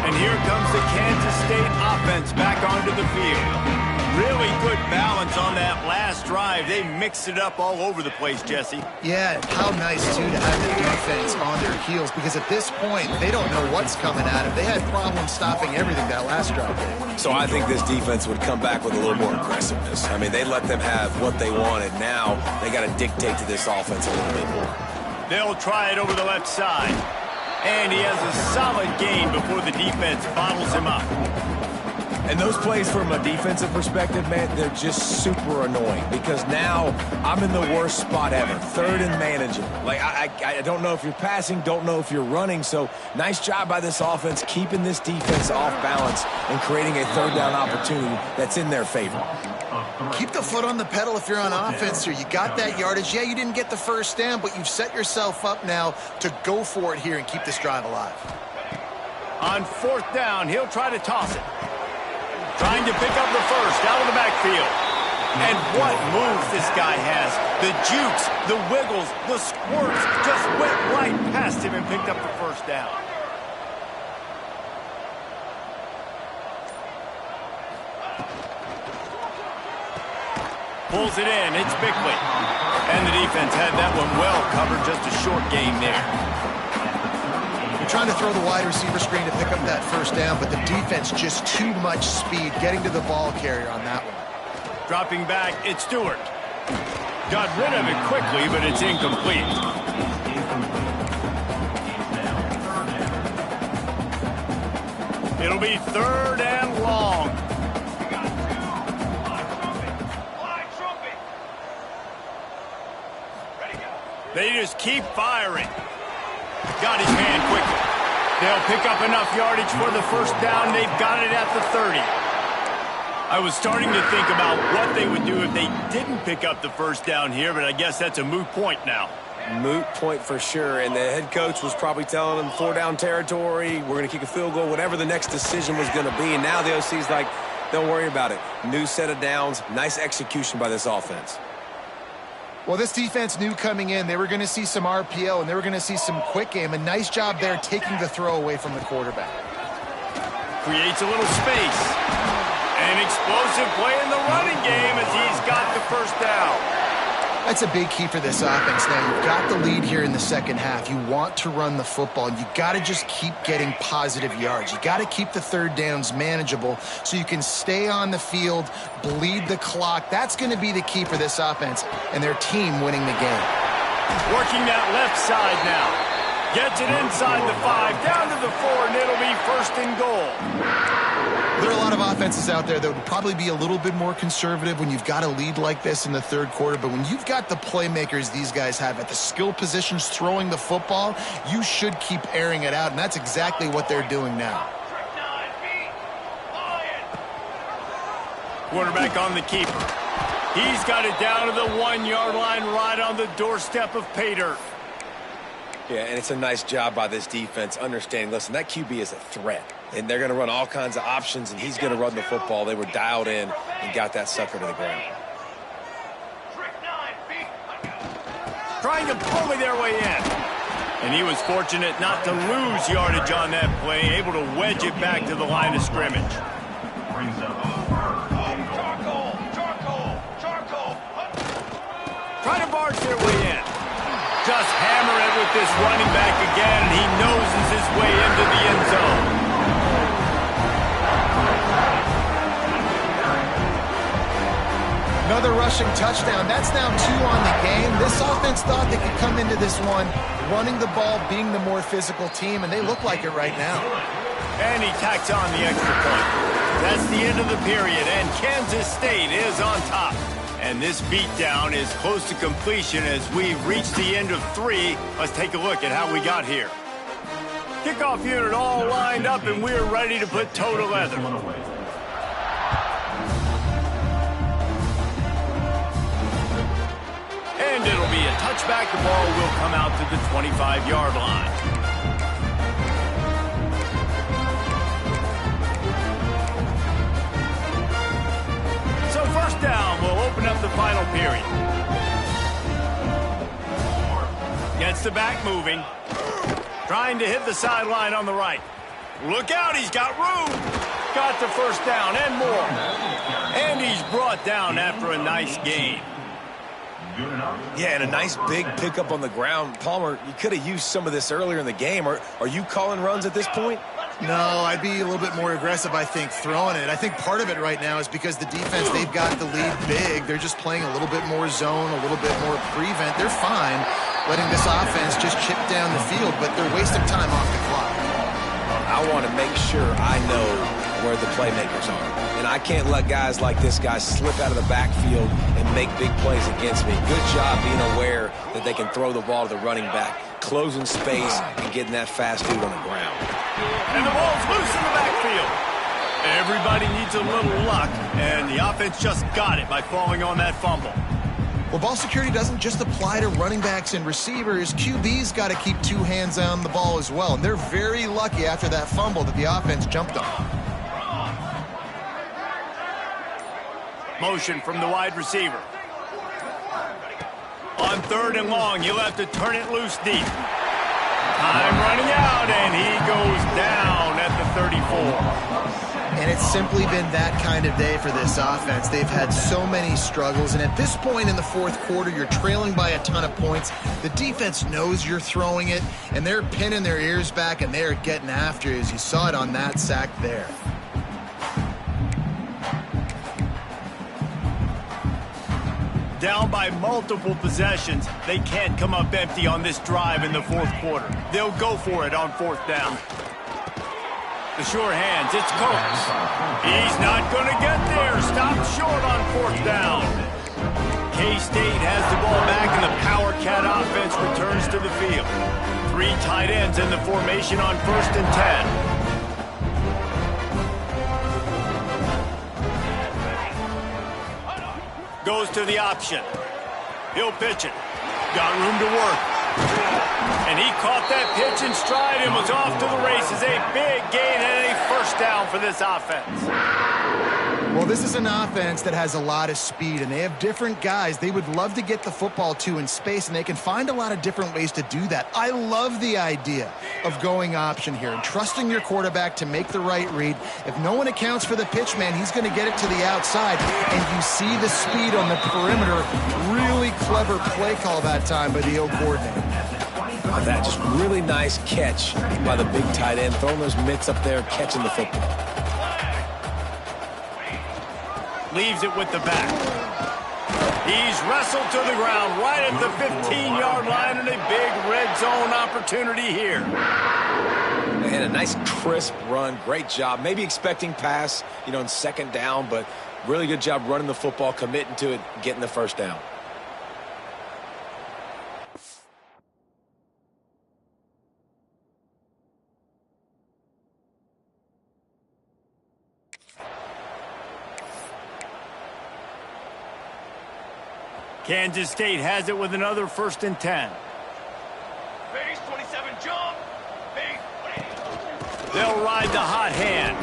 And here comes the Kansas State offense back onto the field. Really good balance on that last drive. They mixed it up all over the place, Jesse. Yeah, how nice, too, to have the defense on their heels, because at this point, they don't know what's coming at them. They had problems stopping everything that last drive did. So I think this defense would come back with a little more aggressiveness. I mean, they let them have what they wanted. Now they got to dictate to this offense a little bit more. They'll try it over the left side. And he has a solid gain before the defense bottles him up. And those plays from a defensive perspective, man, they're just super annoying because now I'm in the worst spot ever. 3rd and manageable. Like, I don't know if you're passing, don't know if you're running. So nice job by this offense keeping this defense off balance and creating a 3rd down opportunity that's in their favor. Keep the foot on the pedal if you're on offense here. You got that yardage. Yeah, you didn't get the 1st down, but you've set yourself up now to go for it here and keep this drive alive. On 4th down, he'll try to toss it. Trying to pick up the 1st out of the backfield. And what moves this guy has. The jukes, the wiggles, the squirts just went right past him and picked up the 1st down. Pulls it in. It's Bickley. And the defense had that one well covered. Just a short game there. You're trying to throw the wide receiver screen to pick up that 1st down, but the defense just too much speed getting to the ball carrier on that one. Dropping back, it's Stewart. Got rid of it quickly, but it's incomplete. It'll be 3rd and long. They just keep firing. Got his man quickly. They'll pick up enough yardage for the 1st down. They've got it at the 30. I was starting to think about what they would do if they didn't pick up the 1st down here, but I guess that's a moot point now. Moot point for sure, and the head coach was probably telling them 4-down territory, we're going to kick a field goal, whatever the next decision was going to be, and now the OC's like, don't worry about it. New set of downs, nice execution by this offense. Well, this defense knew coming in they were going to see some RPO and they were going to see some quick game. A nice job there taking the throw away from the quarterback. Creates a little space. An explosive play in the running game as he's got the 1st down. That's a big key for this offense now. You've got the lead here in the 2nd half. You want to run the football, and you got to just keep getting positive yards. You got to keep the 3rd downs manageable so you can stay on the field, bleed the clock. That's going to be the key for this offense and their team winning the game. Working that left side now. Gets it inside the 5, down to the 4, and it'll be 1st and goal. There are a lot of offenses out there that would probably be a little bit more conservative when you've got a lead like this in the 3rd quarter, but when you've got the playmakers these guys have at the skill positions throwing the football, you should keep airing it out, and that's exactly what they're doing now. Quarterback on the keeper. He's got it down to the 1-yard line right on the doorstep of pay dirt. Yeah, and it's a nice job by this defense understanding, listen, that QB is a threat. And they're going to run all kinds of options, and he's going to run the football. They were dialed in and got that sucker to the ground. Trying to bully their way in. And he was fortunate not to lose yardage on that play, able to wedge it back to the line of scrimmage. Try to barge their way in. Just hammer it with this running back again, and he noses his way into the end zone. Another rushing touchdown. That's now 2 on the game. This offense thought they could come into this one running the ball, being the more physical team, and they look like it right now. And he tacks on the extra point. That's the end of the period, and Kansas State is on top. And this beatdown is close to completion as we reach the end of 3. Let's take a look at how we got here. Kickoff unit all lined up, and we're ready to put toe to leather. And it'll be a touchback. The ball will come out to the 25-yard line. So first down, we'll open up the final period. Gets the back moving. Trying to hit the sideline on the right. Look out, he's got room. Got the first down and more. And he's brought down after a nice gain. Yeah, and a nice big pickup on the ground. Palmer, you could have used some of this earlier in the game. Are you calling runs at this point? No, I'd be a little bit more aggressive, I think, throwing it. I think part of it right now is because the defense, they've got the lead big. They're just playing a little bit more zone, a little bit more prevent. They're fine letting this offense just chip down the field, but they're wasting time off the clock. I want to make sure I know where the playmakers are. And I can't let guys like this guy slip out of the backfield and make big plays against me. Good job being aware that they can throw the ball to the running back, closing space and getting that fast dude on the ground. And the ball's loose in the backfield. Everybody needs a little luck, and the offense just got it by falling on that fumble. Well, ball security doesn't just apply to running backs and receivers. QB's got to keep 2 hands on the ball as well. And they're very lucky after that fumble that the offense jumped on. Motion from the wide receiver. On 3rd and long, he'll have to turn it loose deep. Time running out, and he goes down at the 34. And it's simply been that kind of day for this offense. They've had so many struggles, and at this point in the 4th quarter, you're trailing by a ton of points. The defense knows you're throwing it, and they're pinning their ears back, and they're getting after you, as you saw it on that sack there. Down by multiple possessions, they can't come up empty on this drive in the 4th quarter. They'll go for it on 4th down. The sure hands, it's Coates. He's not going to get there. Stopped short on 4th down. K-State has the ball back, and the Power Cat offense returns to the field. 3 tight ends in the formation on 1st and 10. Goes to the option. He'll pitch it. Got room to work. And he caught that pitch in stride and was off to the races. A big gain and a first down for this offense. Well, this is an offense that has a lot of speed, and they have different guys they would love to get the football to in space, and they can find a lot of different ways to do that. I love the idea of going option here and trusting your quarterback to make the right read. If no one accounts for the pitch, man, he's going to get it to the outside, and you see the speed on the perimeter. Really clever play call that time by the O coordinator. That just really nice catch by the big tight end, throwing those mitts up there, catching the football. Leaves it with the back. He's wrestled to the ground right at the 15-yard line, and a big red zone opportunity here. And a nice crisp run. Great job. Maybe expecting pass, in 2nd down, but really good job running the football, committing to it, getting the first down. Kansas State has it with another 1st and 10. Base 27, jump. Base 20. They'll ride the hot hand.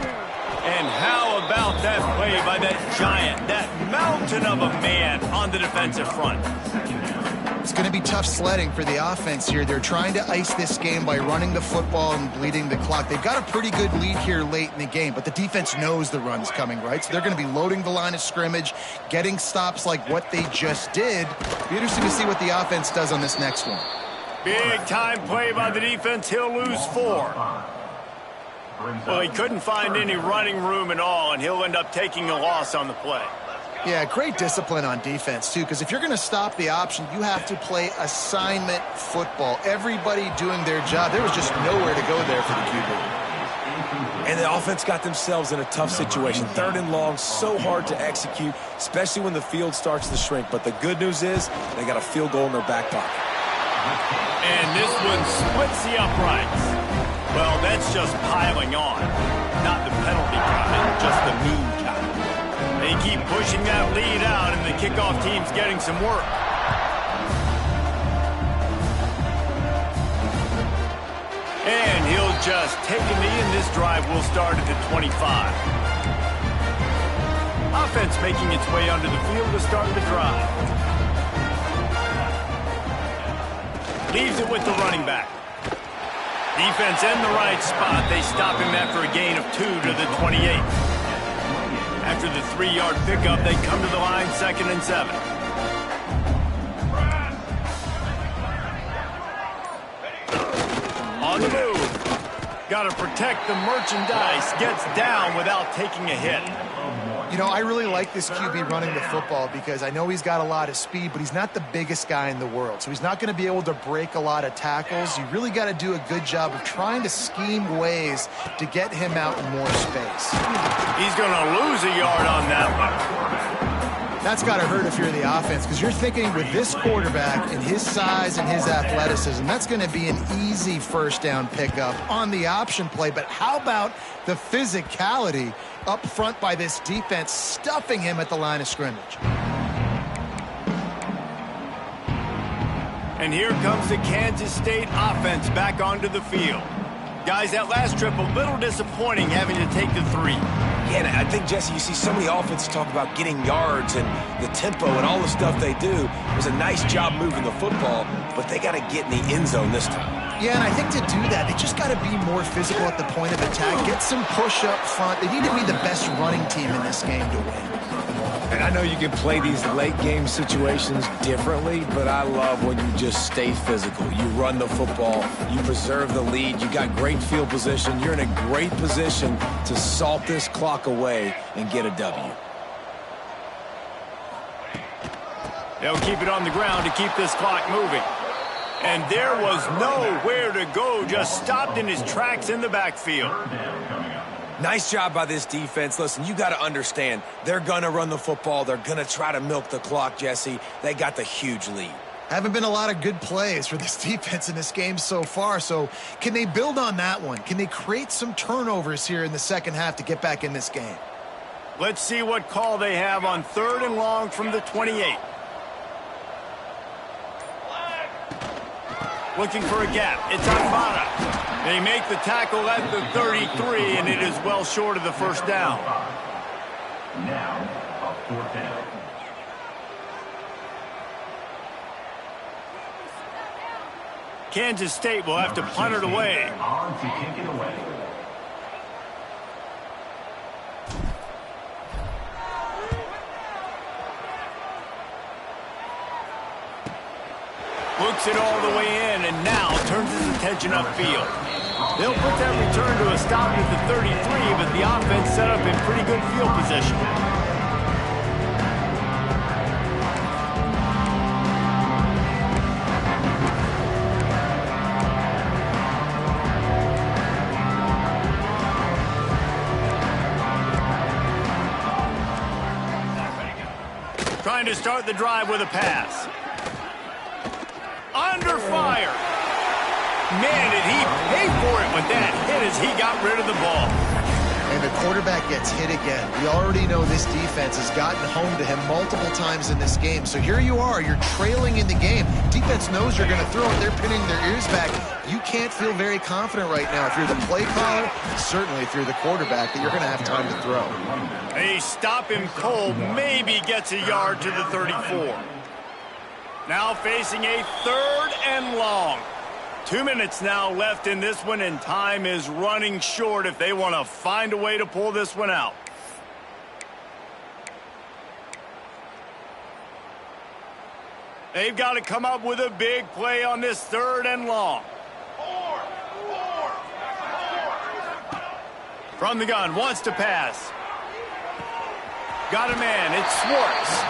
And how about that play by that giant, that mountain of a man on the defensive front? It's going to be tough sledding for the offense here. They're trying to ice this game by running the football and bleeding the clock. They've got a pretty good lead here late in the game, but the defense knows the run's coming, right? So they're going to be loading the line of scrimmage, getting stops like what they just did. Be interesting to see what the offense does on this next one. Big time play by the defense. He'll lose 4. Well, he couldn't find any running room at all, and he'll end up taking a loss on the play. Yeah, great discipline on defense, too, because if you're going to stop the option, you have to play assignment football. Everybody doing their job. There was just nowhere to go there for the QB. And the offense got themselves in a tough situation. 3rd and long, so hard to execute, especially when the field starts to shrink. But the good news is they got a field goal in their back pocket. And this one splits the uprights. Well, that's just piling on. Not the penalty kind, just the mean kind. They keep pushing that lead out, and the kickoff team's getting some work. And he'll just take a knee, and this drive will start at the 25. Offense making its way onto the field to start the drive. Leaves it with the running back. Defense in the right spot. They stop him after a gain of 2 to the 28. After the 3-yard pickup, they come to the line 2nd and 7. On the move. Got to protect the merchandise. Gets down without taking a hit. You know, I really like this QB running the football because I know he's got a lot of speed, but he's not the biggest guy in the world. So he's not going to be able to break a lot of tackles. You really got to do a good job of trying to scheme ways to get him out in more space. He's going to lose a yard on that one. That's got to hurt if you're the offense because you're thinking with this quarterback and his size and his athleticism, that's going to be an easy first down pickup on the option play. But how about the physicality up front by this defense, stuffing him at the line of scrimmage? And here comes the Kansas State offense back onto the field. Guys, that last trip a little disappointing having to take the 3. Yeah, and I think, Jesse, you see so many offenses talk about getting yards and the tempo and all the stuff they do. It was a nice job moving the football, but they got to get in the end zone this time. Yeah, and I think to do that, they just got to be more physical at the point of attack, get some push up front. They need to be the best running team in this game to win. And I know you can play these late-game situations differently, but I love when you just stay physical. You run the football, you preserve the lead, you got great field position. You're in a great position to salt this clock away and get a W. They'll keep it on the ground to keep this clock moving. And there was nowhere to go, just stopped in his tracks in the backfield. Nice job by this defense. Listen, you got to understand, they're going to run the football. They're going to try to milk the clock, Jesse. They got the huge lead. Haven't been a lot of good plays for this defense in this game so far, so can they build on that one? Can they create some turnovers here in the second half to get back in this game? Let's see what call they have on 3rd and long from the 28. Looking for a gap. It's Arvada. They make the tackle at the 33, and it is well short of the first down. Now, a 4th down. Kansas State will have to punt it away. On to kick it away. Looks it all the way in, and now turns his attention upfield. They'll put that return to a stop at the 33, but the offense set up in pretty good field position. Trying to start the drive with a pass. Under fire. Man, did he pay for it with that hit as he got rid of the ball. And the quarterback gets hit again. We already know this defense has gotten home to him multiple times in this game. So here you are, you're trailing in the game. Defense knows you're going to throw it. They're pinning their ears back. You can't feel very confident right now if you're the play caller, certainly if you're the quarterback, that you're going to have time to throw. They stop him cold, maybe gets a yard to the 34. Now facing a 3rd and long. 2 minutes now left in this one, and time is running short if they want to find a way to pull this one out. They've got to come up with a big play on this 3rd and long. From the gun, wants to pass. Got a man, it's Schwartz.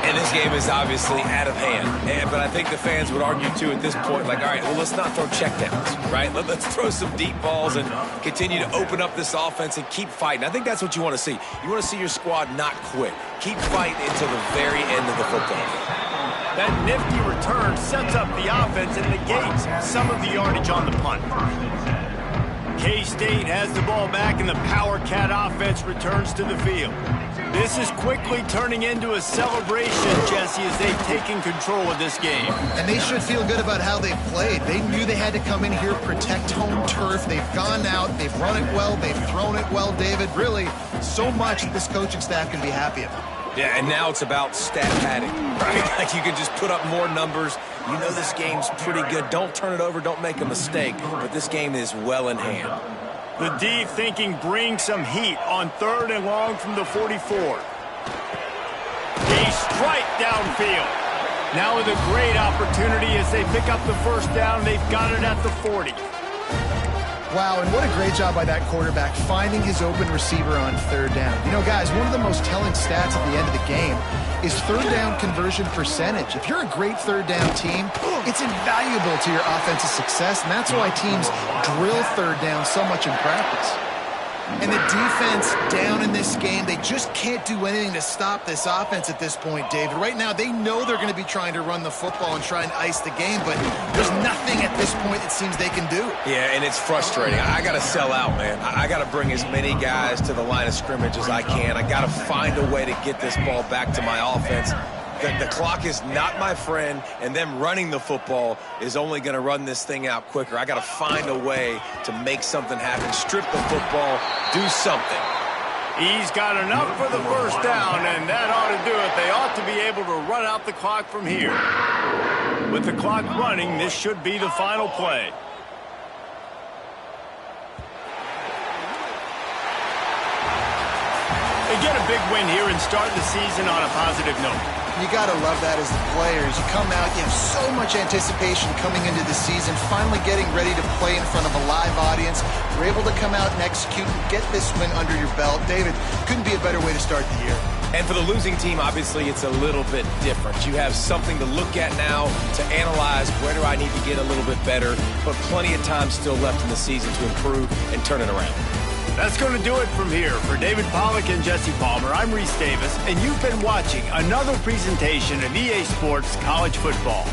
And this game is obviously out of hand. But I think the fans would argue, too, at this point, like, all right, well, let's not throw checkdowns, right? Let's throw some deep balls and continue to open up this offense and keep fighting. I think that's what you want to see. You want to see your squad not quit. Keep fighting until the very end of the football game. That nifty return sets up the offense and negates some of the yardage on the punt. K-State has the ball back, and the Power Cat offense returns to the field. This is quickly turning into a celebration, Jesse, as they've taken control of this game. And they should feel good about how they've played. They knew they had to come in here, protect home turf. They've gone out, they've run it well, they've thrown it well, David. Really, so much that this coaching staff can be happy about. Yeah, and now it's about stat padding, right? Like you can just put up more numbers. You know this game's pretty good. Don't turn it over. Don't make a mistake. But this game is well in hand. The deep thinking brings some heat on 3rd and long from the 44. A strike downfield. Now with a great opportunity as they pick up the 1st down. They've got it at the 40. Wow, and what a great job by that quarterback finding his open receiver on 3rd down. You know, guys, one of the most telling stats at the end of the game is 3rd down conversion percentage. If you're a great 3rd down team, it's invaluable to your offensive success, and that's why teams drill 3rd down so much in practice. And the defense down in this game, they just can't do anything to stop this offense at this point, David. Right now, they know they're going to be trying to run the football and try and ice the game, but there's nothing at this point it seems they can do. Yeah, and it's frustrating. I got to sell out, man. I got to bring as many guys to the line of scrimmage as I can. I got to find a way to get this ball back to my offense. The clock is not my friend, and them running the football is only going to run this thing out quicker. I got to find a way to make something happen, strip the football, do something. He's got enough for the 1st down, and that ought to do it. They ought to be able to run out the clock from here. With the clock running, this should be the final play. They get a big win here and start the season on a positive note. You got to love that as the players. You come out, you have so much anticipation coming into the season, finally getting ready to play in front of a live audience. You're able to come out and execute and get this win under your belt. David, couldn't be a better way to start the year. And for the losing team, obviously, it's a little bit different. You have something to look at now to analyze where do I need to get a little bit better, but plenty of time still left in the season to improve and turn it around. That's going to do it from here. For David Pollack and Jesse Palmer, I'm Reese Davis, and you've been watching another presentation of EA Sports College Football.